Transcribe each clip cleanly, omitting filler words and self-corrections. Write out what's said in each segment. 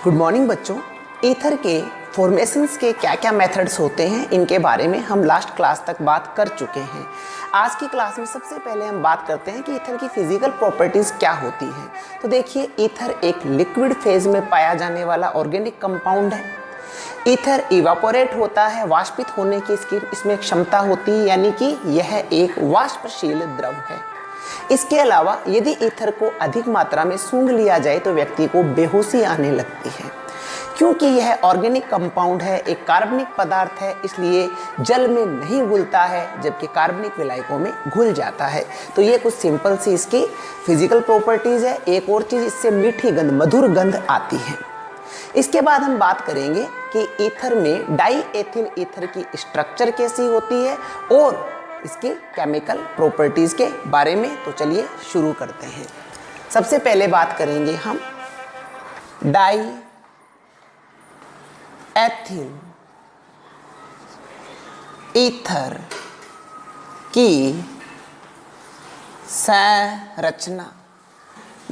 Good morning बच्चों। Ether के formations के क्या क्या मेथड्स होते हैं इनके बारे में हम लास्ट क्लास तक बात कर चुके हैं। आज की क्लास में सबसे पहले हम बात करते हैं कि ईथर की फिजिकल प्रॉपर्टीज़ क्या होती हैं। तो देखिए, ईथर एक लिक्विड फेज में पाया जाने वाला ऑर्गेनिक कंपाउंड है। ईथर इवापोरेट होता है, वाष्पित होने की इसमें क्षमता होती है, यानी कि यह एक वाष्पशील द्रव है। इसके अलावा यदि ईथर को अधिक मात्रा में सूंघ लिया जाए तो व्यक्ति को बेहोशी आने लगती है। क्योंकि यह ऑर्गेनिक कंपाउंड है, एक कार्बनिक पदार्थ है, इसलिए जल में नहीं घुलता है, जबकि कार्बनिक विलायकों में घुल जाता है। तो ये कुछ सिंपल सी इसकी फिजिकल प्रॉपर्टीज है। एक और चीज़, इससे मीठी गंध, मधुर गंध आती है। इसके बाद हम बात करेंगे कि ईथर में डाई एथिल ईथर की स्ट्रक्चर कैसी होती है और इसकी केमिकल प्रॉपर्टीज के बारे में। तो चलिए शुरू करते हैं। सबसे पहले बात करेंगे हम डाई एथिल ईथर की संरचना।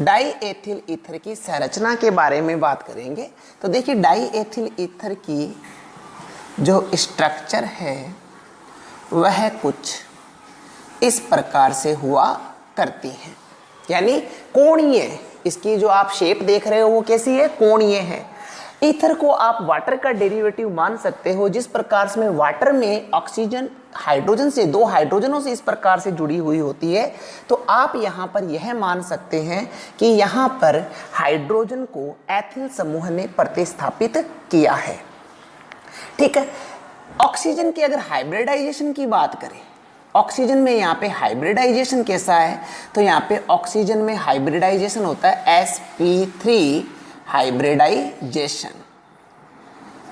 डाई एथिल ईथर की संरचना के बारे में बात करेंगे। तो देखिए, डाई एथिल ईथर की जो स्ट्रक्चर है वह कुछ इस प्रकार से हुआ करती है, यानी कोणीय। इसकी जो आप शेप देख रहे हो वो कैसी है? कोणीय है। ईथर को आप वाटर का डेरिवेटिव मान सकते हो। जिस प्रकार से वाटर में ऑक्सीजन हाइड्रोजन से, दो हाइड्रोजनों से इस प्रकार से जुड़ी हुई होती है, तो आप यहाँ पर यह मान सकते हैं कि यहाँ पर हाइड्रोजन को एथिल समूह ने प्रतिस्थापित किया है। ठीक है। ऑक्सीजन की अगर हाइब्रिडाइजेशन की बात करें, ऑक्सीजन में यहाँ पे हाइब्रिडाइजेशन कैसा है? तो यहाँ पे ऑक्सीजन में हाइब्रिडाइजेशन होता है sp3 हाइब्रिडाइजेशन।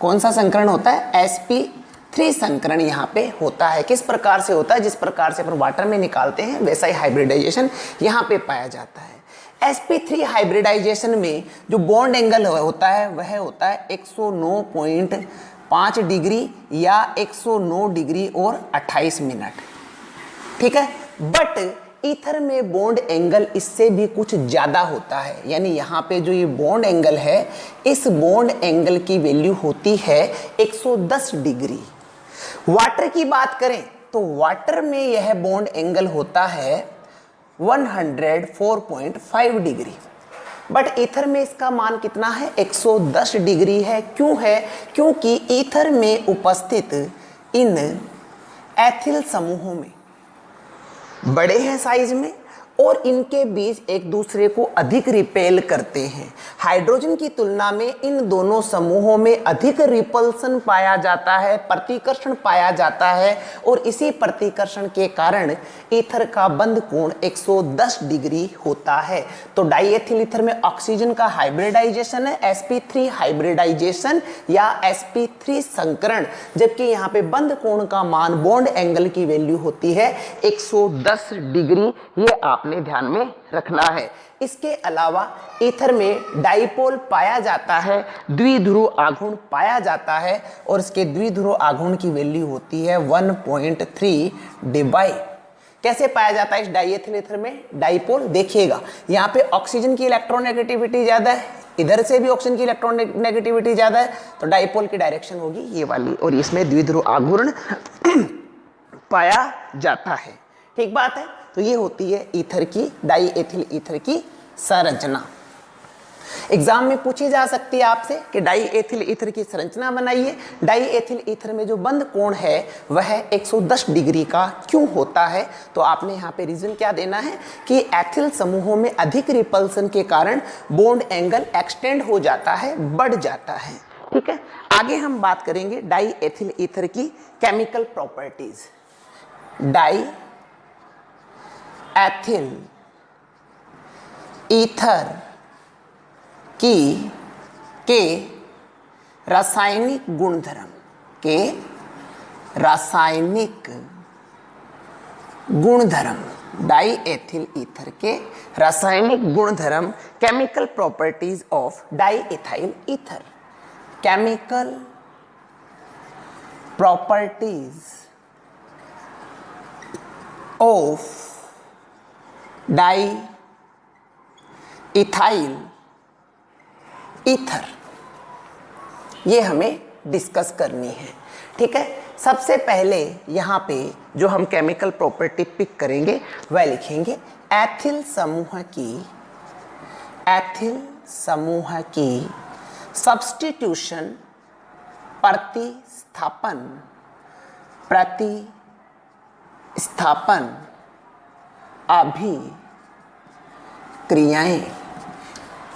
कौन सा संकरण होता है? sp3 संकरण यहाँ पे होता है। किस प्रकार से होता है? जिस प्रकार से अपन वाटर में निकालते हैं वैसा ही हाइब्रिडाइजेशन यहाँ पे पाया जाता है। sp3 हाइब्रिडाइजेशन में जो बॉन्ड एंगल होता है वह होता है 109.5 डिग्री या 109 डिग्री और 28 मिनट। ठीक है। बट ईथर में बॉन्ड एंगल इससे भी कुछ ज्यादा होता है, यानी यहाँ पे जो ये बॉन्ड एंगल है, इस बॉन्ड एंगल की वैल्यू होती है 110 डिग्री। वाटर की बात करें तो वाटर में यह बॉन्ड एंगल होता है 104.5 डिग्री। बट ईथर में इसका मान कितना है? 110 डिग्री है। क्यों है? क्योंकि ईथर में उपस्थित इन एथिल समूहों में बड़े हैं साइज में और इनके बीच एक दूसरे को अधिक रिपेल करते हैं। हाइड्रोजन की तुलना में इन दोनों समूहों में अधिक रिपल्सन पाया जाता है, प्रतिकर्षण पाया जाता है, और इसी प्रतिकर्षण के कारण ईथर का बंध कोण 110 डिग्री होता है। तो डाईएथिल ईथर में ऑक्सीजन का हाइब्रिडाइजेशन है, sp3 हाइब्रिडाइजेशन या sp3 संकरण, जबकि यहाँ पे बंध कोण का मान, बॉन्ड एंगल की वैल्यू होती है 110 डिग्री। ये आपने ध्यान में रखना है। इसके अलावा ईथर में डाइपोल पाया जाता है, द्विध्रुव आघूर्ण पाया जाता है, और इसके द्विध्रुव आघूर्ण की वैल्यू होती है 1.3 डिवाई। कैसे पाया जाता है इस डाईएथिल ईथर में डाइपोल? देखिएगा, यहाँ पे ऑक्सीजन की इलेक्ट्रोनेगेटिविटी ज्यादा है, इधर से भी ऑक्सीजन की इलेक्ट्रोनेगेटिविटी ज्यादा है, तो डाइपोल की डायरेक्शन होगी ये वाली, और इसमें द्विध्रुव आघूर्ण पाया जाता है। ठीक बात है। तो ये होती है ईथर की, डाईएथिल ईथर की संरचना। एग्जाम में पूछी जा सकती है आपसे कि डाईएथिल ईथर की संरचना बनाइए। डाईएथिल ईथर में जो बंध कोण है वह 110 डिग्री का क्यों होता है? तो आपने यहाँ पे रीजन क्या देना है कि एथिल समूहों में अधिक रिपल्सन के कारण बॉन्ड एंगल एक्सटेंड हो जाता है, बढ़ जाता है। ठीक है। आगे हम बात करेंगे डाईएथिल ईथर की केमिकल प्रॉपर्टीज। एथिल ईथर के रासायनिक गुणधर्म, डाईएथिल ईथर के रासायनिक गुणधर्म, chemical properties of diethyl ether. Chemical properties of diethyl ether. ये हमें डिस्कस करनी है। ठीक है, सबसे पहले यहाँ पे जो हम केमिकल प्रॉपर्टी पिक करेंगे वह लिखेंगे एथिल समूह की सब्स्टिट्यूशन प्रतिस्थापन अभिक्रियाएं।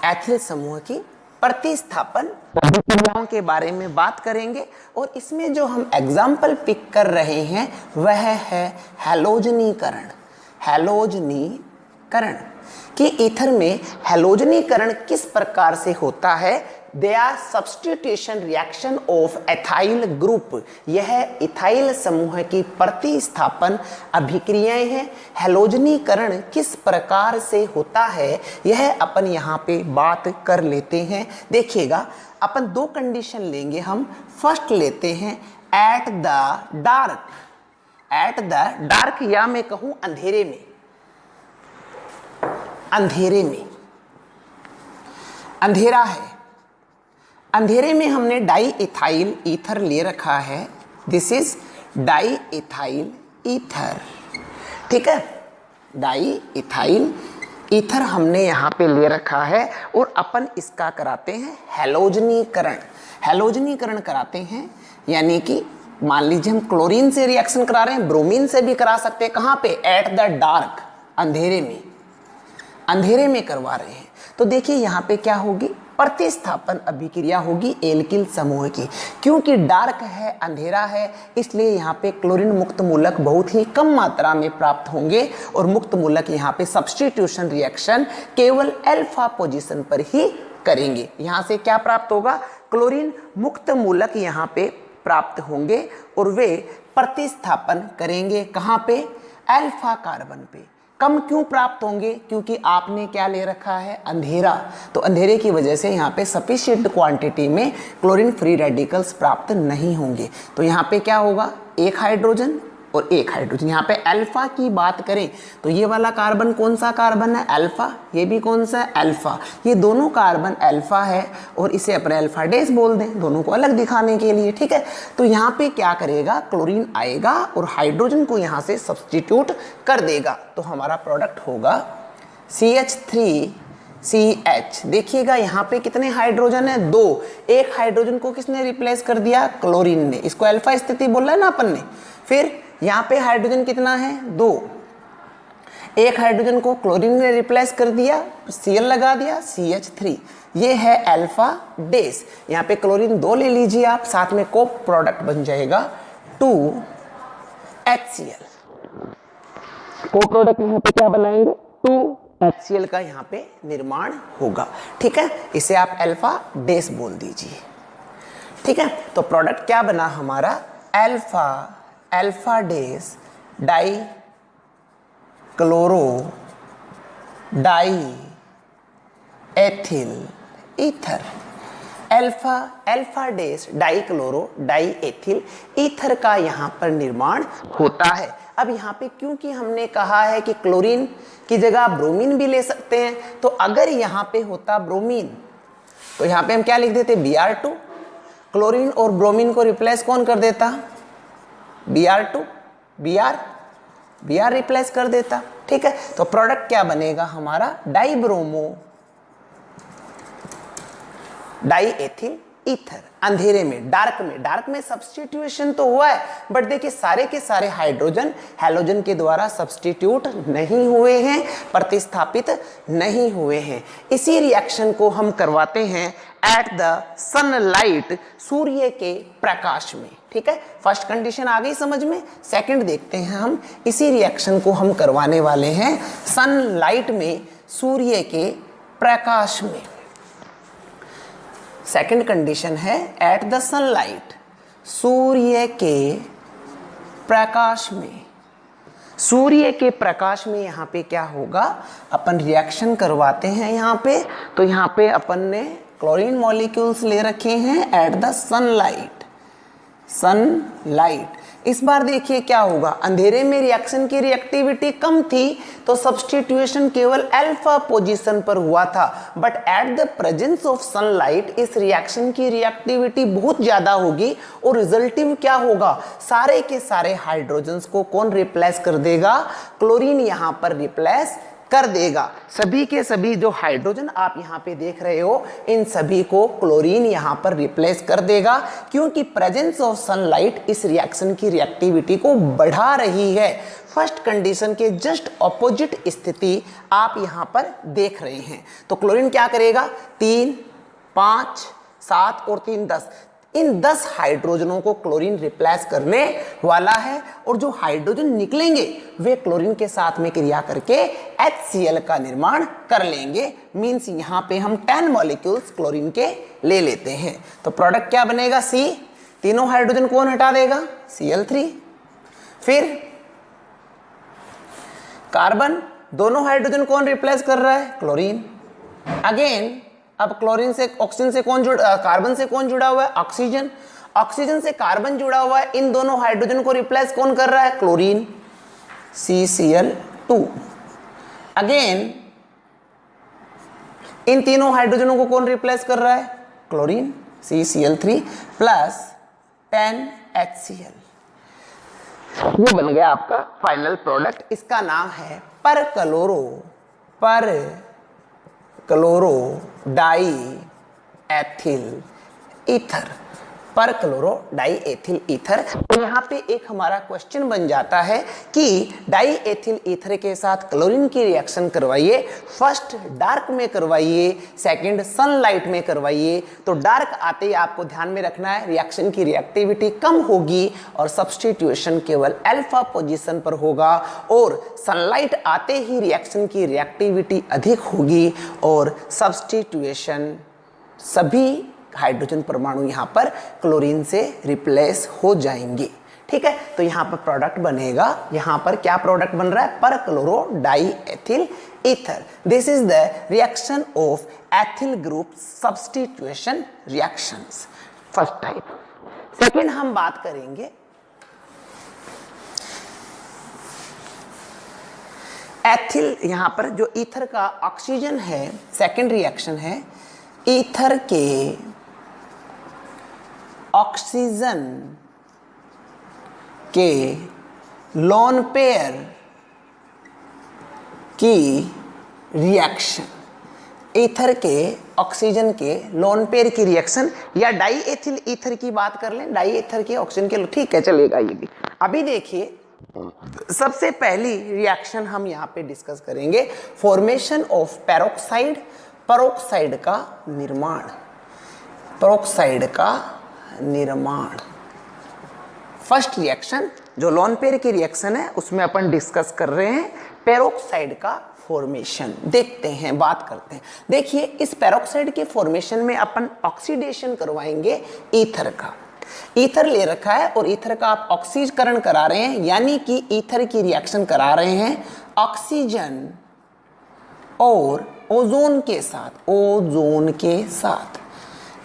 एथिल समूह की प्रतिस्थापन अभिक्रियाओं के बारे में बात करेंगे और इसमें जो हम एग्जाम्पल पिक कर रहे हैं वह है हैलोजनीकरण। कि ईथर में हैलोजनीकरण किस प्रकार से होता है। They are substitution reaction of ethyl group. यह इथाइल समूह की प्रतिस्थापन अभिक्रियाएं हैं। हैलोजनीकरण किस प्रकार से होता है यह अपन यहाँ पे बात कर लेते हैं। देखिएगा, अपन दो कंडीशन लेंगे हम। फर्स्ट लेते हैं एट द डार्क या मैं कहूँ अंधेरे में। अंधेरा है, अंधेरे में हमने डाई इथाइल ईथर ले रखा है। This is di ethyl ether. ठीक है, डाई इथाइल ईथर हमने यहाँ पे ले रखा है और अपन इसका कराते हैं हैलोजनीकरण कराते हैं। यानी कि मान लीजिए हम क्लोरीन से रिएक्शन करा रहे हैं, ब्रोमीन से भी करा सकते हैं। कहाँ पे? एट द डार्क, अंधेरे में करवा रहे हैं। तो देखिए यहाँ पे क्या होगी, प्रतिस्थापन अभिक्रिया होगी एल्किल समूह की। क्योंकि डार्क है, अंधेरा है, इसलिए यहाँ पे क्लोरीन मुक्त मूलक बहुत ही कम मात्रा में प्राप्त होंगे और मुक्त मूलक यहाँ पे सब्स्टिट्यूशन रिएक्शन केवल अल्फा पोजीशन पर ही करेंगे। यहाँ से क्या प्राप्त होगा, क्लोरीन मुक्त मूलक यहाँ पे प्राप्त होंगे और वे प्रतिस्थापन करेंगे। कहाँ पे? अल्फा कार्बन पे। कम क्यों प्राप्त होंगे? क्योंकि आपने क्या ले रखा है, अंधेरा। तो अंधेरे की वजह से यहाँ पे सफिशिएंट क्वांटिटी में क्लोरीन फ्री रेडिकल्स प्राप्त नहीं होंगे। तो यहाँ पे क्या होगा, एक हाइड्रोजन और एक हाइड्रोजन। यहाँ पे अल्फा की बात करें तो ये वाला कार्बन कौन सा कार्बन है, अल्फा। ये भी कौन सा है, अल्फा। ये दोनों कार्बन अल्फा है और इसे अपने अल्फा डेस बोल दें, दोनों को अलग दिखाने के लिए। ठीक है, तो यहाँ पे क्या करेगा, क्लोरीन आएगा और हाइड्रोजन को यहाँ से सब्स्टिट्यूट कर देगा। तो हमारा प्रोडक्ट होगा CH3CH। देखिएगा यहाँ पे कितने हाइड्रोजन है, 2। एक हाइड्रोजन को किसने रिप्लेस कर दिया, क्लोरीन ने। इसको अल्फा स्थिति बोला है ना अपन ने। फिर यहाँ पे हाइड्रोजन कितना है, 2। एक हाइड्रोजन को क्लोरीन ने रिप्लेस कर दिया, Cl लगा दिया, CH3। ये है अल्फा डेस। यहाँ पे क्लोरीन 2 ले लीजिए आप, साथ में को प्रोडक्ट बन जाएगा 2HCl। को प्रोडक्ट यहाँ पे क्या बनाएंगे, 2HCl का यहाँ पे निर्माण होगा। ठीक है, इसे आप अल्फा डेस बोल दीजिए। ठीक है, तो प्रोडक्ट क्या बना हमारा, alpha dash di chloro di ethyl ether. Alpha dash di chloro di ethyl ether का यहाँ पर निर्माण होता है। अब यहाँ पे क्योंकि हमने कहा है कि क्लोरीन की जगह ब्रोमीन भी ले सकते हैं, तो अगर यहाँ पे होता ब्रोमीन तो यहाँ पे हम क्या लिख देते, Br2। क्लोरीन और ब्रोमीन को रिप्लेस कौन कर देता, Br2, Br रिप्लेस कर देता। ठीक है, तो प्रोडक्ट क्या बनेगा हमारा, डाइब्रोमो डाई एथिल ईथर। अंधेरे में, डार्क में सब्स्टिट्यूशन तो हुआ है, बट देखिए सारे के सारे हाइड्रोजन हैलोजन के द्वारा सब्स्टिट्यूट नहीं हुए हैं, प्रतिस्थापित नहीं हुए हैं। इसी रिएक्शन को हम करवाते हैं एट द सनलाइट, सूर्य के प्रकाश में। ठीक है, फर्स्ट कंडीशन आ गई समझ में। सेकंड देखते हैं हम, इसी रिएक्शन को हम करवाने वाले हैं सनलाइट में, सूर्य के प्रकाश में। सेकंड कंडीशन है एट द सनलाइट, सूर्य के प्रकाश में। सूर्य के प्रकाश में यहाँ पे क्या होगा, अपन रिएक्शन करवाते हैं यहाँ पे। तो यहाँ पे अपन ने क्लोरीन मॉलिक्यूल्स ले रखे हैं एट द सनलाइट। इस बार देखिए क्या होगा, अंधेरे में रिएक्शन की रिएक्टिविटी कम थी तो सब्स्टिट्यूशन केवल अल्फा पोजीशन पर हुआ था, but at the presence of sunlight इस रिएक्शन की रिएक्टिविटी बहुत ज्यादा होगी और रिजल्टिव क्या होगा, सारे के सारे हाइड्रोजन्स को कौन रिप्लेस कर देगा, क्लोरीन यहां पर रिप्लेस कर देगा। सभी के सभी जो हाइड्रोजन आप यहां पे देख रहे हो इन सभी को क्लोरीन यहां पर रिप्लेस कर देगा, क्योंकि प्रेजेंस ऑफ सनलाइट इस रिएक्शन की रिएक्टिविटी को बढ़ा रही है। फर्स्ट कंडीशन के जस्ट ऑपोजिट स्थिति आप यहां पर देख रहे हैं। तो क्लोरीन क्या करेगा, 3, 5, 7 और 3 10, इन 10 हाइड्रोजनों को क्लोरीन रिप्लेस करने वाला है और जो हाइड्रोजन निकलेंगे वे क्लोरीन के साथ में क्रिया करके HCl का निर्माण कर लेंगे। मींस यहां पे हम 10 मॉलिक्यूल्स क्लोरीन के ले लेते हैं। तो प्रोडक्ट क्या बनेगा, C, तीनों हाइड्रोजन कौन हटा देगा, Cl3। फिर कार्बन, दोनों हाइड्रोजन कौन रिप्लेस कर रहा है, क्लोरीन। अगेन अब क्लोरीन से ऑक्सीजन से कौन जुड़ा, कार्बन से कौन जुड़ा हुआ है, ऑक्सीजन। ऑक्सीजन से कार्बन जुड़ा हुआ है, इन दोनों हाइड्रोजन को रिप्लेस कौन कर रहा है, क्लोरीन, CCl2। अगेन इन तीनों हाइड्रोजनों को कौन रिप्लेस कर रहा है, क्लोरीन, CCl3 प्लस 10 HCl। ये बन गया आपका फाइनल प्रोडक्ट। इसका नाम है पर क्लोरो डाई एथिल ईथर, पर क्लोरो डाई एथिल ईथर। तो यहाँ पे एक हमारा क्वेश्चन बन जाता है कि डाई एथिल ईथर के साथ क्लोरीन की रिएक्शन करवाइए, फर्स्ट डार्क में करवाइए, सेकंड सनलाइट में करवाइए। तो डार्क आते ही आपको ध्यान में रखना है रिएक्शन की रिएक्टिविटी कम होगी और सब्स्टिट्यूशन केवल अल्फा पोजीशन पर होगा, और सनलाइट आते ही रिएक्शन की रिएक्टिविटी अधिक होगी और सब्स्टिट्यूशन सभी हाइड्रोजन परमाणु यहां पर क्लोरीन से रिप्लेस हो जाएंगे। ठीक है, तो यहां पर प्रोडक्ट बनेगा, यहां पर क्या प्रोडक्ट बन रहा है, पर chloro di ethyl ether. This is the reaction of ethyl group substitution reactions, first type. Second हम बात करेंगे एथिल, यहां पर जो ईथर का ऑक्सीजन है, सेकंड रिएक्शन है ईथर के ऑक्सीजन के लोन पेयर की रिएक्शन, ईथर के ऑक्सीजन के लोन पेयर की रिएक्शन, या डाई एथिल ईथर की बात कर लें, डाई ईथर के ऑक्सीजन के, ठीक है चलेगा ये भी। अभी देखिए सबसे पहली रिएक्शन हम यहां पे डिस्कस करेंगे फॉर्मेशन ऑफ पेरोक्साइड, पेरोक्साइड का निर्माण, पेरोक्साइड का निर्माण। फर्स्ट रिएक्शन जो लोन पेयर की रिएक्शन है उसमें अपन डिस्कस कर रहे हैं पेरोक्साइड का फॉर्मेशन। देखते हैं, बात करते हैं। देखिए इस पेरोक्साइड के फॉर्मेशन में अपन ऑक्सीडेशन करवाएंगे ईथर का। ईथर ले रखा है और ईथर का आप ऑक्सीकरण करा रहे हैं, यानी कि ईथर की रिएक्शन करा रहे हैं ऑक्सीजन और ओजोन के साथ, ओजोन के साथ।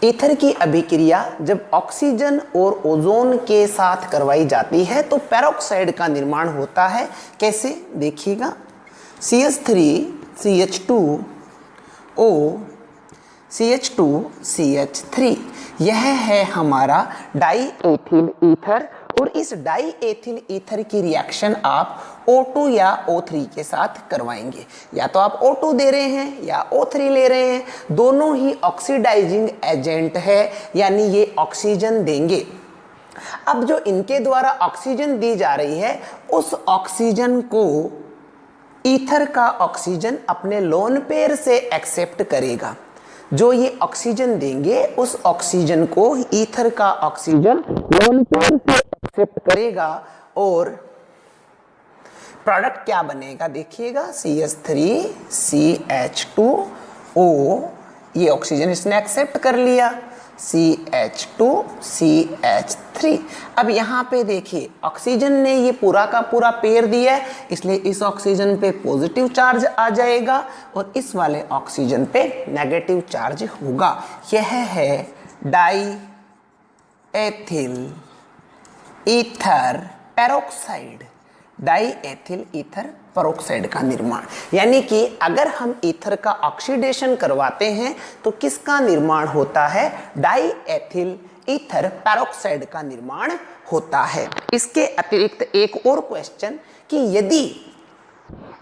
ईथर की अभिक्रिया जब ऑक्सीजन और ओजोन के साथ करवाई जाती है तो पेरोक्साइड का निर्माण होता है। कैसे, देखिएगा, CH3 CH2O CH2 CH3, यह है हमारा डाई एथिल ईथर, और इस डाई एथिल ईथर की रिएक्शन आप O2 या O3 के साथ करवाएंगे। या तो आप O2 दे रहे हैं या O3 ले रहे हैं, दोनों ही ऑक्सीडाइजिंग एजेंट है, यानी ये ऑक्सीजन देंगे। अब जो इनके द्वारा ऑक्सीजन दी जा रही है उस ऑक्सीजन को ईथर का ऑक्सीजन अपने लोन पेयर से एक्सेप्ट करेगा। जो ये ऑक्सीजन देंगे उस ऑक्सीजन को ईथर का ऑक्सीजन लोन पेयर से एक्सेप्ट करेगा और प्रोडक्ट क्या बनेगा, देखिएगा, CH3 CH2O, ये ऑक्सीजन इसने एक्सेप्ट कर लिया, CH2 CH3। अब यहाँ पे देखिए ऑक्सीजन ने ये पूरा का पूरा पेयर दिया है, इसलिए इस ऑक्सीजन पे पॉजिटिव चार्ज आ जाएगा और इस वाले ऑक्सीजन पे नेगेटिव चार्ज होगा। यह है die ethyl ether peroxide, die ethyl ether peroxide का निर्माण। यानी कि अगर हम ईथर का ऑक्सीडेशन करवाते हैं तो किसका निर्माण होता है? डाई एथिल ईथर पेरोक्साइड का निर्माण होता है। इसके अतिरिक्त एक और क्वेश्चन कि यदि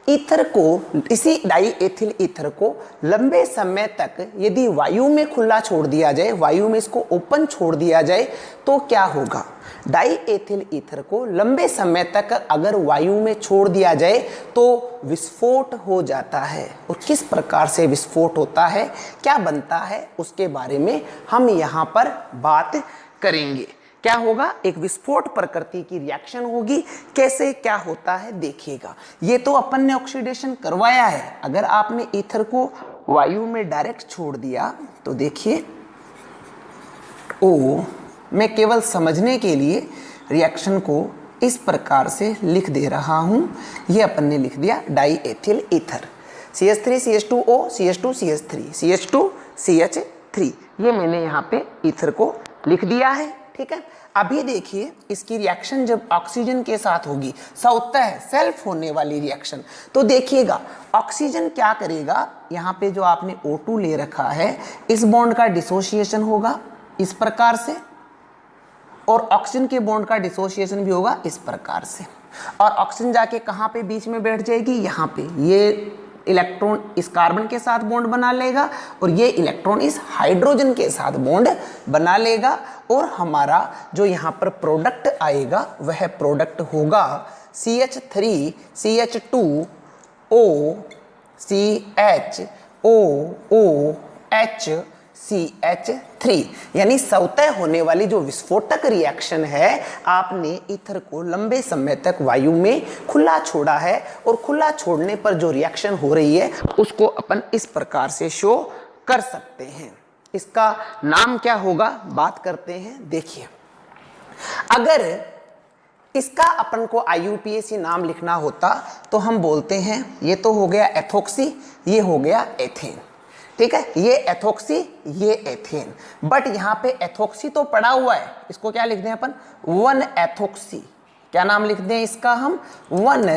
ईथर को, इसी डाई एथिल ईथर को लंबे समय तक यदि वायु में खुला छोड़ दिया जाए, वायु में इसको ओपन छोड़ दिया जाए तो क्या होगा? डाई एथिल ईथर को लंबे समय तक अगर वायु में छोड़ दिया जाए तो विस्फोट हो जाता है। और किस प्रकार से विस्फोट होता है, क्या बनता है, उसके बारे में हम यहाँ पर बात करेंगे। क्या होगा? एक विस्फोट प्रकृति की रिएक्शन होगी। कैसे क्या होता है देखिएगा। ये तो अपन ने ऑक्सीडेशन करवाया है। अगर आपने ईथर को वायु में डायरेक्ट छोड़ दिया तो देखिए, ओ मैं केवल समझने के लिए रिएक्शन को इस प्रकार से लिख दे रहा हूं। ये अपन ने लिख दिया die ethyl ether, CH3 CH2O CH2 CH3 CH2 CH3। ये मैंने यहाँ पे ईथर को लिख दिया है। ठीक है, अभी देखिए इसकी रिएक्शन जब ऑक्सीजन के साथ होगी, स्वतः सेल्फ होने वाली रिएक्शन, तो देखिएगा ऑक्सीजन क्या करेगा, यहाँ पे जो आपने O2 ले रखा है, इस बॉन्ड का डिसोसिएशन होगा इस प्रकार से, और ऑक्सीजन के बॉन्ड का डिसोसिएशन भी होगा इस प्रकार से, और ऑक्सीजन जाके कहाँ पे बीच में बैठ जाएगी? यहाँ पे। ये इलेक्ट्रॉन इस कार्बन के साथ बॉन्ड बना लेगा और ये इलेक्ट्रॉन इस हाइड्रोजन के साथ बॉन्ड बना लेगा, और हमारा जो यहाँ पर प्रोडक्ट आएगा वह प्रोडक्ट होगा CH3 CH2O CHOOH CH3। यानी स्वतः होने वाली जो विस्फोटक रिएक्शन है, आपने ईथर को लंबे समय तक वायु में खुला छोड़ा है, और खुला छोड़ने पर जो रिएक्शन हो रही है उसको अपन इस प्रकार से शो कर सकते हैं। इसका नाम क्या होगा, बात करते हैं। देखिए, अगर इसका अपन को IUPAC नाम लिखना होता तो हम बोलते हैं, ये तो हो गया एथोक्सी, ये हो गया एथेन। ठीक है, ये एथोक्सी, ये एथेन, बट यहाँ पे एथोक्सी तो पड़ा हुआ है, इसको क्या लिख दें अपन? 1 एथोक्सी। क्या नाम लिख दें इसका हम? 1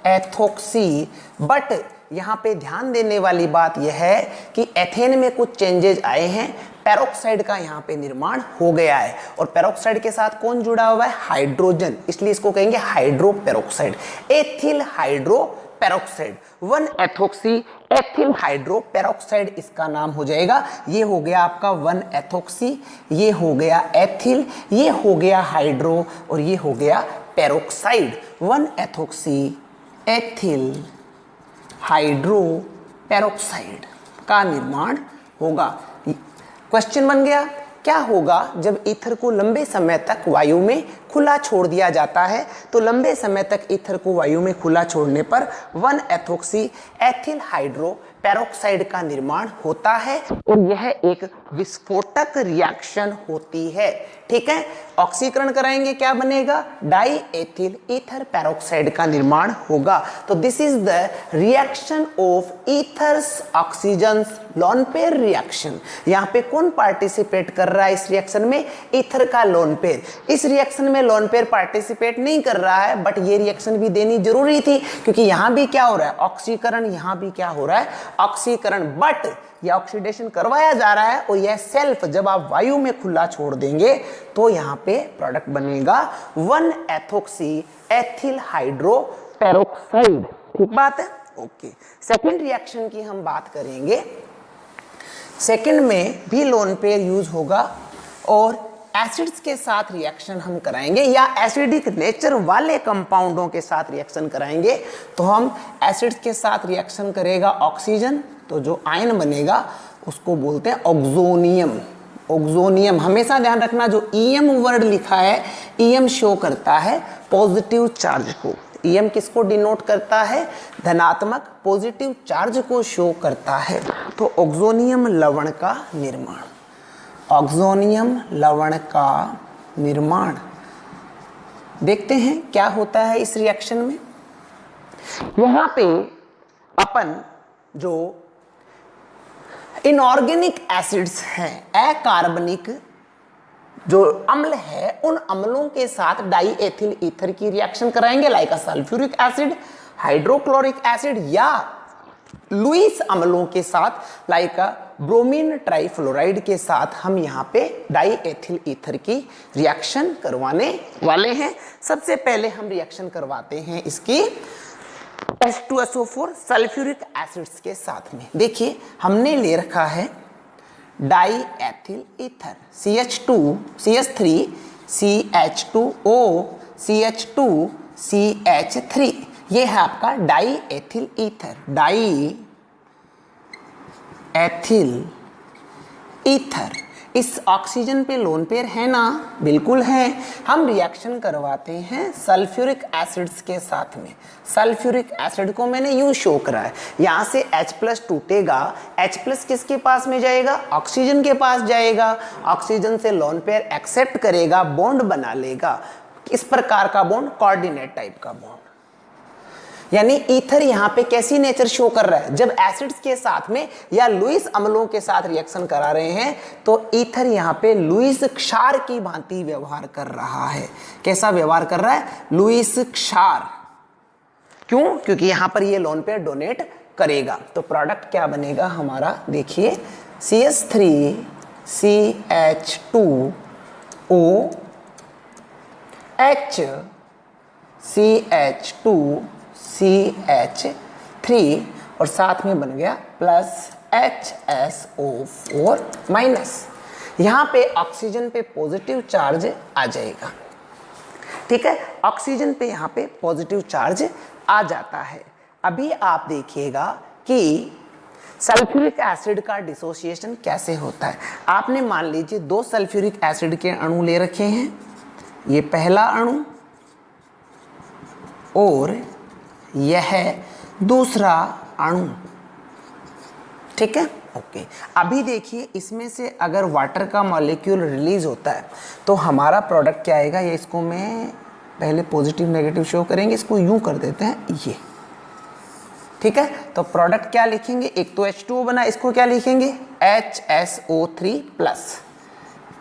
एथोक्सी। बट यहाँ पे ध्यान देने वाली बात यह है कि एथेन में कुछ चेंजेस आए हैं, पेरोक्साइड का यहाँ पे निर्माण हो गया है, और पेरोक्साइड के साथ कौन जुड़ा हुआ है? हाइड्रोजन, इसलिए इसको कहेंगे hydroperoxide, ethyl hydro peroxide. 1 ethoxy ethyl hydroperoxide इसका नाम हो जाएगा। ये हो गया आपका 1 एथोक्सी, ये हो गया एथिल, ये हो गया हाइड्रो, और ये हो गया peroxide. 1 ethoxy ethyl hydro peroxide का निर्माण होगा। क्वेश्चन बन गया, क्या होगा जब ईथर को लंबे समय तक वायु में खुला छोड़ दिया जाता है? तो लंबे समय तक ईथर को वायु में खुला छोड़ने पर 1 एथोक्सी एथिल हाइड्रो पेरोक्साइड का निर्माण होता है, और यह एक विस्फोटक रिएक्शन होती है। ठीक है, ऑक्सीकरण कराएंगे, क्या बनेगा? डाई एथिल ईथर पेरोक्साइड का निर्माण होगा। तो this is the reaction of ethers oxygens lone pair reaction. यहाँ पे कौन पार्टिसिपेट कर रहा है इस रिएक्शन में? ईथर का लोन पेयर। इस रिएक्शन में लोन पेयर पार्टिसिपेट नहीं कर रहा है, बट ये रिएक्शन भी देनी जरूरी थी, क्योंकि यहाँ भी क्या हो रहा है? ऑक्सीकरण। यहाँ भी क्या हो रहा है? ऑक्सीकरण। बट यह ऑक्सीडेशन करवाया जा रहा है, और यह सेल्फ जब आप वायु में खुला छोड़ देंगे तो यहाँ पे प्रोडक्ट बनेगा 1 एथोक्सी एथिल हाइड्रो पेरोक्साइड। ठीक बात है, ओके। सेकेंड रिएक्शन की हम बात करेंगे। सेकेंड में भी लोन पेयर यूज होगा, और एसिड्स के साथ रिएक्शन हम कराएंगे, या एसिडिक नेचर वाले कंपाउंडों के साथ रिएक्शन कराएंगे। तो हम एसिड्स के साथ रिएक्शन करेगा ऑक्सीजन, तो जो आयन बनेगा उसको बोलते हैं ऑक्सोनियम। ऑक्सोनियम, हमेशा ध्यान रखना, जो ईएम वर्ड लिखा है, ईएम शो करता है पॉजिटिव चार्ज को। ईएम किसको डिनोट करता है? धनात्मक पॉजिटिव चार्ज को शो करता है। तो ऑक्सोनियम लवण का निर्माण, ऑक्सोनियम लवण का निर्माण, देखते हैं क्या होता है इस रिएक्शन में। यहां पे अपन जो इनऑर्गेनिक एसिड्स हैं, अकार्बनिक जो अम्ल है उन अम्लों के साथ डाई एथिल ईथर की रिएक्शन कराएंगे, like sulphuric acid, hydrochloric acid, या लुईस अम्लों के साथ लाइक ब्रोमीन ट्राइफ्लोराइड के साथ हम यहाँ पे डाई एथिल ईथर की रिएक्शन करवाने वाले हैं। सबसे पहले हम रिएक्शन करवाते हैं इसकी H2SO4 सल्फ्यूरिक एसिड्स के साथ में। देखिए हमने ले रखा है die ethyl ether CH2 CH3 CH2O CH2 CH3, ये है आपका die ethyl ether, die ethyl ether. इस ऑक्सीजन पे लोन पेयर है ना, बिल्कुल है। हम रिएक्शन करवाते हैं सल्फ्यूरिक एसिड्स के साथ में। सल्फ्यूरिक एसिड को मैंने यूं शो करा है, यहाँ से H+ टूटेगा, H+ किसके पास में जाएगा, ऑक्सीजन के पास जाएगा, ऑक्सीजन से लोन पेयर एक्सेप्ट करेगा, बॉन्ड बना लेगा। इस प्रकार का बॉन्ड कोऑर्डिनेट टाइप का बॉन्ड, यानी ईथर यहाँ पे कैसी नेचर शो कर रहा है, जब एसिड्स के साथ में या लुईस अम्लों के साथ रिएक्शन करा रहे हैं तो ईथर यहाँ पे लुईस क्षार की भांति व्यवहार कर रहा है। कैसा व्यवहार कर रहा है, लुईस क्षार। क्यों, क्योंकि यहाँ पर ये लोन पेयर डोनेट करेगा। तो प्रोडक्ट क्या बनेगा हमारा, देखिए CH3 CH2O H CH2 CH3 और साथ में बन गया प्लस HSO4 माइनस। यहाँ पे ऑक्सीजन पे पॉजिटिव चार्ज आ जाएगा, ठीक है, ऑक्सीजन पे यहाँ पे पॉजिटिव चार्ज आ जाता है। अभी आप देखिएगा कि सल्फ्यूरिक एसिड का डिसोसिएशन कैसे होता है। आपने मान लीजिए 2 सल्फ्यूरिक एसिड के अणु ले रखे हैं, ये पहला अणु और यह है दूसरा अणु, ठीक है, ओके। अभी देखिए इसमें से अगर वाटर का मॉलिक्यूल रिलीज होता है तो हमारा प्रोडक्ट क्या आएगा, ये इसको मैं पहले पॉजिटिव नेगेटिव शो करेंगे, इसको यूं कर देते हैं ये, ठीक है। तो प्रोडक्ट क्या लिखेंगे, एक तो H2O बना, इसको क्या लिखेंगे HSO3 प्लस,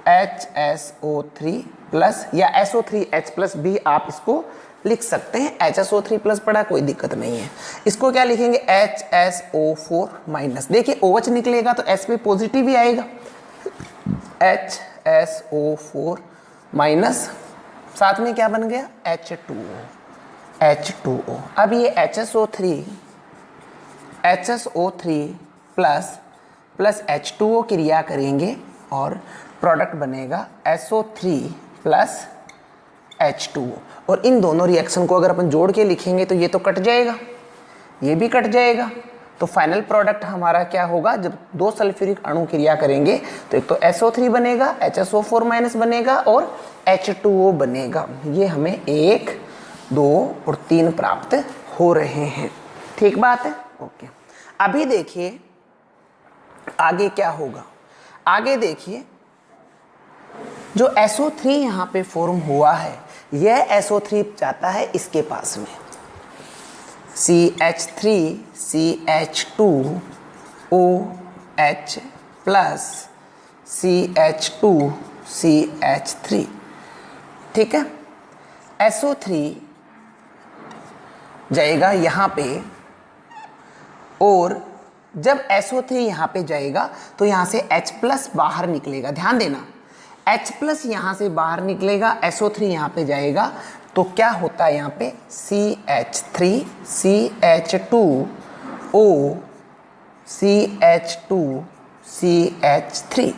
HSO3 प्लस या SO3H+ भी आप इसको लिख सकते हैं। HSO3 प्लस पड़ा, कोई दिक्कत नहीं है। इसको क्या लिखेंगे HSO4 माइनस। देखिए OH निकलेगा तो S पे पॉजिटिव ही आएगा, HSO4 माइनस, साथ में क्या बन गया H2O। अब ये HSO3 प्लस H2O क्रिया करेंगे और प्रोडक्ट बनेगा SO3 प्लस H2O। और इन दोनों रिएक्शन को अगर अपन जोड़ के लिखेंगे तो ये तो कट जाएगा, ये भी कट जाएगा। तो फाइनल प्रोडक्ट हमारा क्या होगा, जब 2 सल्फ्यूरिक अणु क्रिया करेंगे तो एक तो SO3 बनेगा, HSO4 माइनस बनेगा और H2O बनेगा। ये हमें 1, 2 और 3 प्राप्त हो रहे हैं, ठीक बात है, ओके। अभी देखिए आगे क्या होगा। आगे देखिए जो SO3 यहाँ पे फॉर्म हुआ है, यह SO3 जाता है इसके पास में, CH3 CH2OH plus CH2 CH3, ठीक है। SO3 जाएगा यहाँ पे और जब SO3 यहाँ पे जाएगा तो यहाँ से H+ बाहर निकलेगा, ध्यान देना, H+ यहाँ से बाहर निकलेगा, SO3 यहाँ पे जाएगा तो क्या होता है यहाँ पे CH3 CH2O CH2 CH3,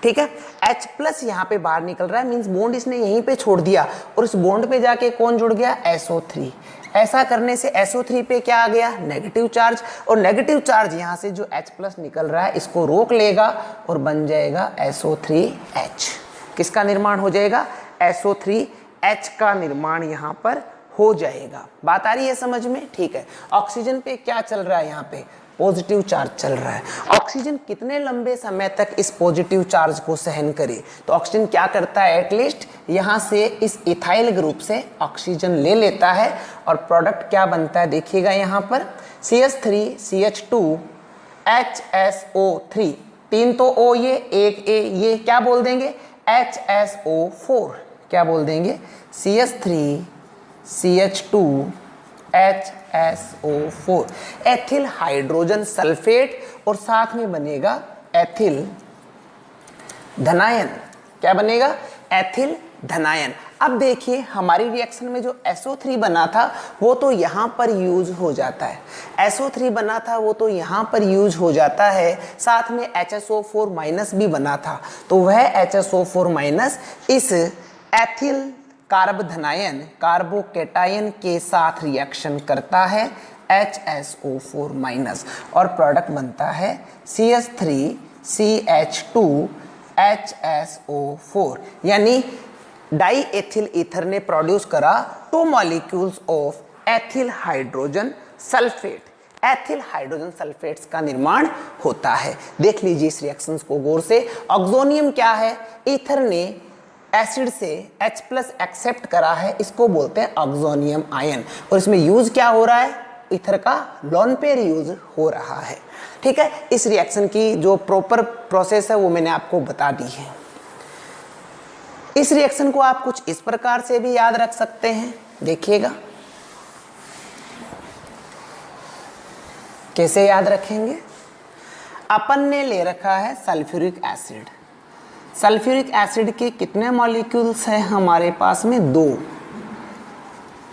ठीक है। H+ यहाँ पे बाहर निकल रहा है, मींस बॉन्ड इसने यहीं पे छोड़ दिया और इस बॉन्ड पे जाके कौन जुड़ गया, SO3। ऐसा करने से SO3 पे क्या आ गया, नेगेटिव चार्ज, और नेगेटिव चार्ज यहाँ से जो H+ निकल रहा है इसको रोक लेगा और बन जाएगा SO3H। किसका निर्माण हो जाएगा, SO3H का निर्माण यहाँ पर हो जाएगा। बात आ रही है समझ में, ठीक है। ऑक्सीजन पे क्या चल रहा है, यहाँ पे पॉजिटिव चार्ज चल रहा है। ऑक्सीजन कितने लंबे समय तक इस पॉजिटिव चार्ज को सहन करे, तो ऑक्सीजन क्या करता है, एटलीस्ट यहाँ से इस इथाइल ग्रुप से ऑक्सीजन ले लेता है और प्रोडक्ट क्या बनता है, देखिएगा यहाँ पर CH3 CH2 HSO3, 3 तो O, ये 1 A, ये क्या बोल देंगे HSO4 क्या बोल देंगे, CH3CH2HSO4 एथिल हाइड्रोजन सल्फेट, और साथ में बनेगा एथिल धनायन। क्या बनेगा, एथिल धनायन। अब देखिए हमारी रिएक्शन में जो SO3 बना था वो तो यहाँ पर यूज हो जाता है, SO3 बना था वो तो यहाँ पर यूज हो जाता है, साथ में HSO4 माइनस भी बना था, तो वह HSO4 माइनस इस एथिल कार्बधनायन कार्बोकेटायन के साथ रिएक्शन करता है HSO4 माइनस, और प्रोडक्ट बनता है CH3CH2HSO4, यानी डाई एथिल ईथर ने प्रोड्यूस करा 2 molecules of ethyl hydrogen sulphate. Ethyl hydrogen sulphates का निर्माण होता है। देख लीजिए इस रिएक्शंस को गौर से। ऑक्सोनियम क्या है, ईथर ने एसिड से H+ एक्सेप्ट करा है, इसको बोलते हैं ऑक्सोनियम आयन, और इसमें यूज क्या हो रहा है, ईथर का लोन पेयर यूज हो रहा है। ठीक है, इस रिएक्शन की जो प्रॉपर प्रोसेस है वो मैंने आपको बता दी है। इस रिएक्शन को आप कुछ इस प्रकार से भी याद रख सकते हैं, देखिएगा कैसे याद रखेंगे। अपन ने ले रखा है सल्फ्यूरिक एसिड। सल्फ्यूरिक एसिड के कितने मॉलिक्यूल्स हैं हमारे पास में, 2।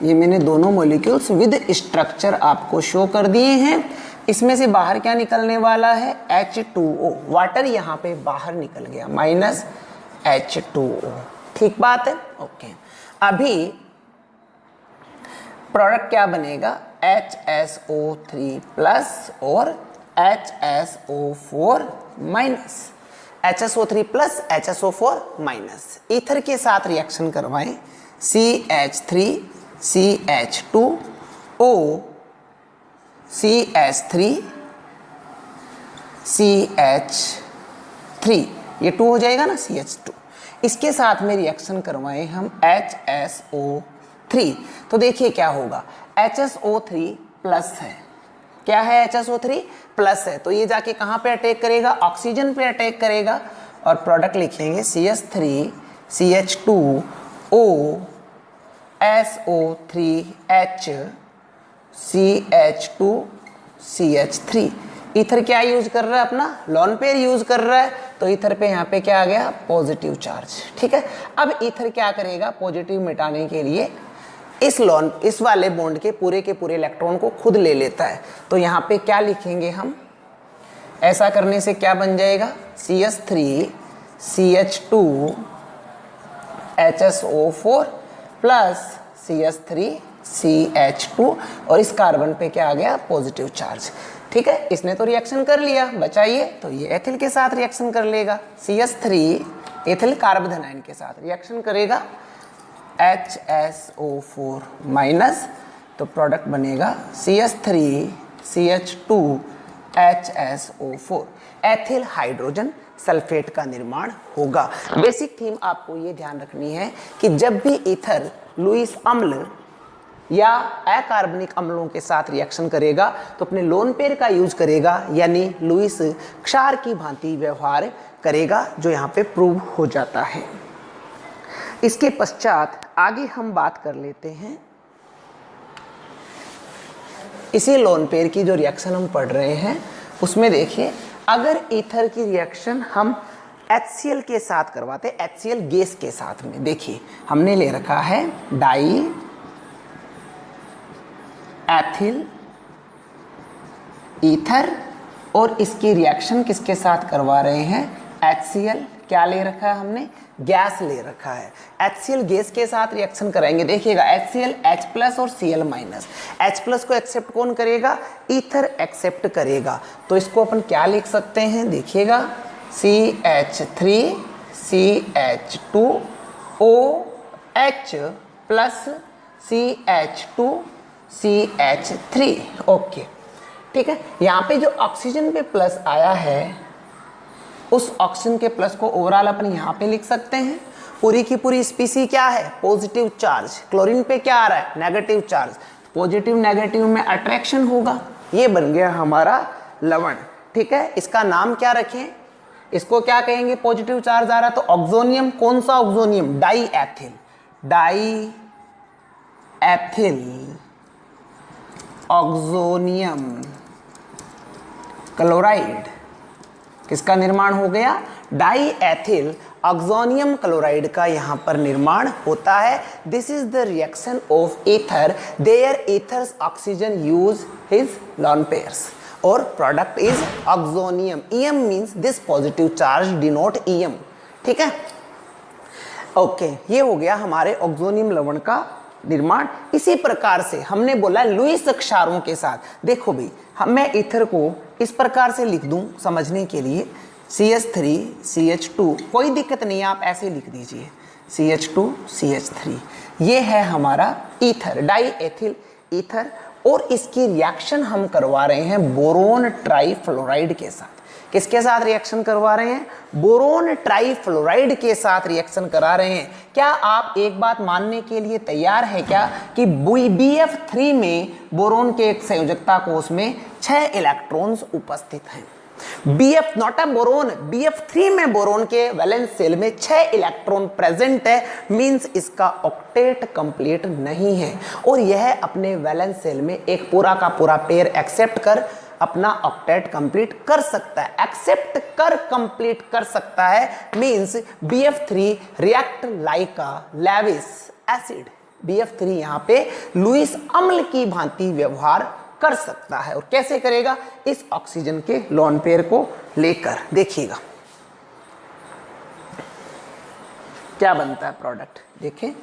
ये मैंने दोनों मॉलिक्यूल्स विद स्ट्रक्चर आपको शो कर दिए हैं। इसमें से बाहर क्या निकलने वाला है, H2O, वाटर यहाँ पे बाहर निकल गया, माइनस H2O। ठीक बात है, ओके। अभी प्रोडक्ट क्या बनेगा, HSO3 प्लस और HSO4 minus, HSO3 plus HSO4 minus. Ether के साथ रिएक्शन करवाएं, CH3CH2O CH3CH3, ये 2 हो जाएगा ना, CH2। इसके साथ में रिएक्शन करवाएं हम HSO3, तो देखिए क्या होगा, HSO3 प्लस है। क्या है, HSO3 प्लस है, तो ये जाके कहाँ पे अटैक करेगा, ऑक्सीजन पे अटैक करेगा, और प्रोडक्ट लिखेंगे CH3CH2O SO3H CH2CH3। ईथर क्या यूज कर रहा है, अपना लोन पेयर यूज कर रहा है, तो ईथर पे यहाँ पे क्या आ गया, पॉजिटिव चार्ज। ठीक है, अब ईथर क्या करेगा, पॉजिटिव मिटाने के लिए इस वाले बॉन्ड के पूरे इलेक्ट्रॉन को खुद ले लेता है, तो यहाँ पे क्या लिखेंगे हम, ऐसा करने से क्या बन जाएगा, CH3CH2HSO4 प्लस CH3CH2, और इस कार्बन पे क्या आ गया, पॉजिटिव चार्ज। ठीक है, इसने तो रिएक्शन कर लिया, बचाइए, तो ये एथिल के साथ रिएक्शन कर लेगा, CH3 एथिल कार्बोधनायन के साथ रिएक्शन करेगा HSO4 माइनस, तो प्रोडक्ट बनेगा CH3CH2HSO4, एथिल हाइड्रोजन सल्फेट का निर्माण होगा। बेसिक थीम आपको ये ध्यान रखनी है कि जब भी ईथर लुईस अम्ल या अकार्बनिक अम्लों के साथ रिएक्शन करेगा तो अपने लोन पेयर का यूज करेगा, यानी लुईस क्षार की भांति व्यवहार करेगा, जो यहाँ पे प्रूव हो जाता है। इसके पश्चात आगे हम बात कर लेते हैं, इसी लोन पेयर की जो रिएक्शन हम पढ़ रहे हैं उसमें देखिए, अगर ईथर की रिएक्शन हम HCl के साथ करवाते, HCl गैस के साथ में, देखिए हमने ले रखा है डाई एथिल ईथर, और इसकी रिएक्शन किसके साथ करवा रहे हैं, HCl। क्या ले रखा है हमने, गैस ले रखा है, HCl गैस के साथ रिएक्शन कराएंगे। देखिएगा HCl H+ और Cl-, H+ को एक्सेप्ट कौन करेगा, ईथर एक्सेप्ट करेगा, तो इसको अपन क्या लिख सकते हैं, देखिएगा CH3CH2OH प्लस CH2CH3। ओके, ठीक है। यहाँ पे जो ऑक्सीजन पे प्लस आया है, उस ऑक्सीजन के प्लस को ओवरऑल अपन यहाँ पे लिख सकते हैं। पूरी की पूरी स्पीसी क्या है, पॉजिटिव चार्ज। क्लोरीन पे क्या आ रहा है, नेगेटिव चार्ज। पॉजिटिव नेगेटिव में अट्रैक्शन होगा, ये बन गया हमारा लवण। ठीक है, इसका नाम क्या रखें, इसको क्या कहेंगे, पॉजिटिव चार्ज आ रहा है तो ऑक्सोनियम, कौन सा oxonium, die ethyl, die ethyl oxonium chloride, किसका निर्माण हो गया, डाई एथिल ऑक्सोनियम क्लोराइड का यहां पर निर्माण होता है। This is the reaction of ether, there ethers oxygen use his lone pairs और product is oxonium. EM means this positive charge denote EM, ठीक है। ओके, ये हो गया हमारे ऑक्सोनियम लवण का निर्माण। इसी प्रकार से हमने बोला लुईस क्षारों के साथ, देखो भाई मैं ईथर को इस प्रकार से लिख दूं समझने के लिए, CH3 CH2, कोई दिक्कत नहीं है, आप ऐसे लिख दीजिए CH2 CH3, ये है हमारा ईथर, डाई एथिल ईथर, और इसकी रिएक्शन हम करवा रहे हैं बोरोन ट्राईफ्लोराइड के साथ। किसके साथ रिएक्शन करवा रहे हैं, बोरोन ट्राईफ्लोराइड के साथ रिएक्शन करा रहे हैं। क्या आप एक बात मानने के लिए तैयार है क्या कि BF3 में बोरोन के एक संयोजकता कोष में 6 इलेक्ट्रॉन्स उपस्थित हैं। BF not a boron, BF3 में बोरोन के वैलेंस सेल में 6 इलेक्ट्रॉन प्रेजेंट है, मींस इसका ऑक्टेट कंप्लीट नहीं है और यह अपने वैलेंस सेल में एक पूरा का पूरा पेयर एक्सेप्ट कर अपना ऑक्टेट कंप्लीट कर सकता है। एक्सेप्ट कर कंप्लीट कर सकता है मींस BF3 रिएक्ट लाइक अ लेविस एसिड, BF3 यहाँ पे लुईस अम्ल की भांति व्यवहार कर सकता है। और कैसे करेगा, इस ऑक्सीजन के लोन पेयर को लेकर, देखिएगा क्या बनता है प्रोडक्ट। देखिए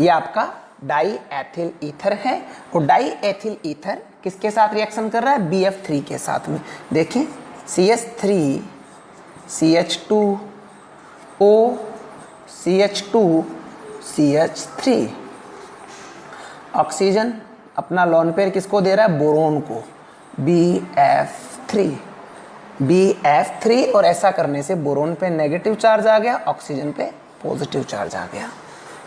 ये आपका डाई एथिल ईथर है और डाई एथिल ईथर किसके साथ रिएक्शन कर रहा है, BF3 के साथ में। देखिए CH3 CH2O CH2 CH3, oxygen अपना लोन पेयर किसको दे रहा है, बोरोन को, BF3 और ऐसा करने से बोरोन पे नेगेटिव चार्ज आ गया, ऑक्सीजन पे पॉजिटिव चार्ज आ गया,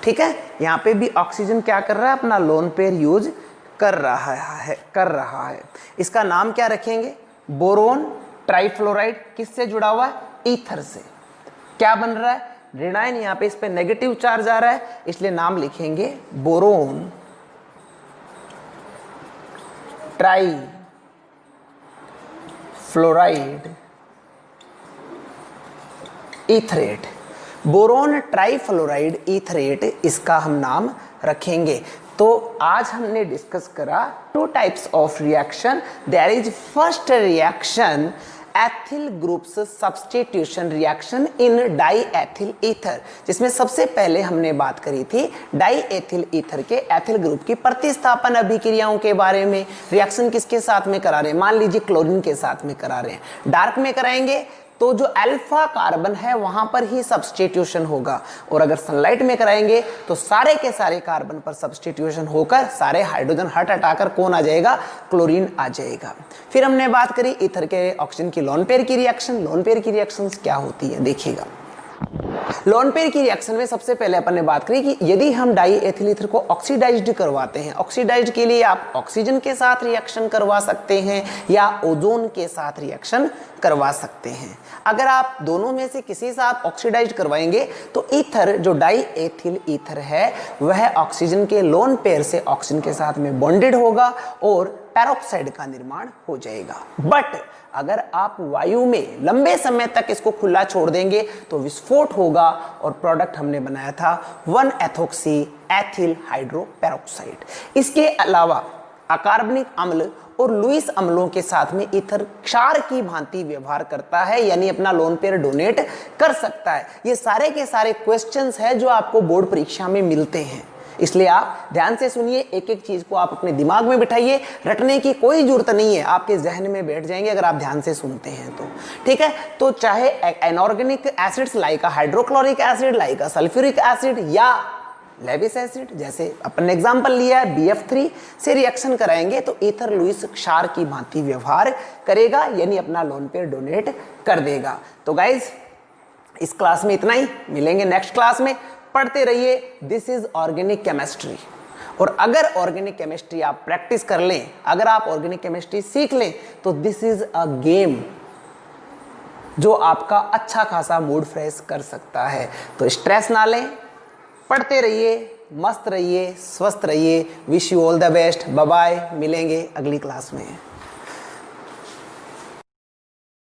ठीक है। यहाँ पे भी ऑक्सीजन क्या कर रहा है, अपना लोन पेयर यूज कर रहा है। इसका नाम क्या रखेंगे, बोरोन ट्राईफ्लोराइड, किससे जुड़ा हुआ है, ईथर से। क्या बन रहा है, ऋणायन, यहाँ पे इस पे नेगेटिव चार्ज आ रहा है, इसलिए नाम लिखेंगे बोरोन ट्राईफ्लोराइड ईथरेट, बोरोन ट्राईफ्लोराइड ईथरेट, इसका हम नाम रखेंगे। तो आज हमने डिस्कस करा 2 types of reaction. There is first reaction ethyl groups substitution reaction in di ethyl ether, जिसमें सबसे पहले हमने बात करी थी डाई एथिल ईथर के एथिल ग्रुप की प्रतिस्थापन अभिक्रियाओं के बारे में। रिएक्शन किसके साथ में करा रहे हैं, मान लीजिए क्लोरीन के साथ में करा रहे हैं, डार्क में कराएंगे तो जो अल्फा कार्बन है वहां पर ही सब्स्टिट्यूशन होगा, और अगर सनलाइट में कराएंगे तो सारे के सारे कार्बन पर सब्स्टिट्यूशन होकर सारे हाइड्रोजन हटाकर कौन आ जाएगा, क्लोरीन आ जाएगा। फिर हमने बात करी ईथर के ऑक्सीजन की लोन पेयर की रिएक्शन। लोन पेयर की रिएक्शंस क्या होती है, देखिएगा। लोन पेयर की रिएक्शन में सबसे पहले अपन ने बात करी कि यदि हम डाई एथिल ईथर को ऑक्सीडाइज्ड करवाते हैं, ऑक्सीडाइज्ड के लिए आप ऑक्सीजन के साथ रिएक्शन करवा सकते हैं या ओजोन के साथ रिएक्शन करवा सकते हैं। अगर आप दोनों में से किसी साथ ऑक्सीडाइज्ड करवाएंगे तो ईथर, जो डाई एथिल ईथर है, वह ऑक्सीजन के लोन पेयर से ऑक्सीजन के साथ में बॉन्डेड होगा और पेरोक्साइड का निर्माण हो जाएगा। बट अगर आप वायु में लंबे समय तक इसको खुला छोड़ देंगे तो विस्फोट होगा और प्रोडक्ट हमने बनाया था 1-एथोक्सी एथिल हाइड्रोपेरोक्साइड। इसके अलावा अकार्बनिक अम्ल और लुईस अम्लों के साथ में ईथर क्षार की भांति व्यवहार करता है, यानी अपना लोन पेयर डोनेट कर सकता है। ये सारे के सारे क्वेश्चंस हैं जो आपको बोर्ड परीक्षा में मिलते हैं, इसलिए आप ध्यान से सुनिए, एक एक चीज को आप अपने दिमाग में बिठाइए, रटने की कोई जरूरत नहीं है, आपके जहन में बैठ जाएंगे अगर आप ध्यान से सुनते हैं तो, ठीक है। तो चाहे inorganic acids like hydrochloric acid, like sulphuric acid या लेविस एसिड, जैसे अपन ने एग्जांपल लिया है BF3 से रिएक्शन कराएंगे तो ईथर लुईस क्षार की भांति व्यवहार करेगा, यानी अपना लोन पेयर डोनेट कर देगा। तो गाइज इस क्लास में इतना ही, मिलेंगे नेक्स्ट क्लास में। पढ़ते रहिए, दिस इज ऑर्गेनिक केमिस्ट्री। और अगर ऑर्गेनिक केमिस्ट्री आप प्रैक्टिस कर लें, अगर आप ऑर्गेनिक केमिस्ट्री सीख लें तो दिस इज अ गेम, जो आपका अच्छा खासा मूड फ्रेश कर सकता है। तो स्ट्रेस ना लें, पढ़ते रहिए, मस्त रहिए, स्वस्थ रहिए। Wish you all the best. Bye bye, मिलेंगे अगली क्लास में।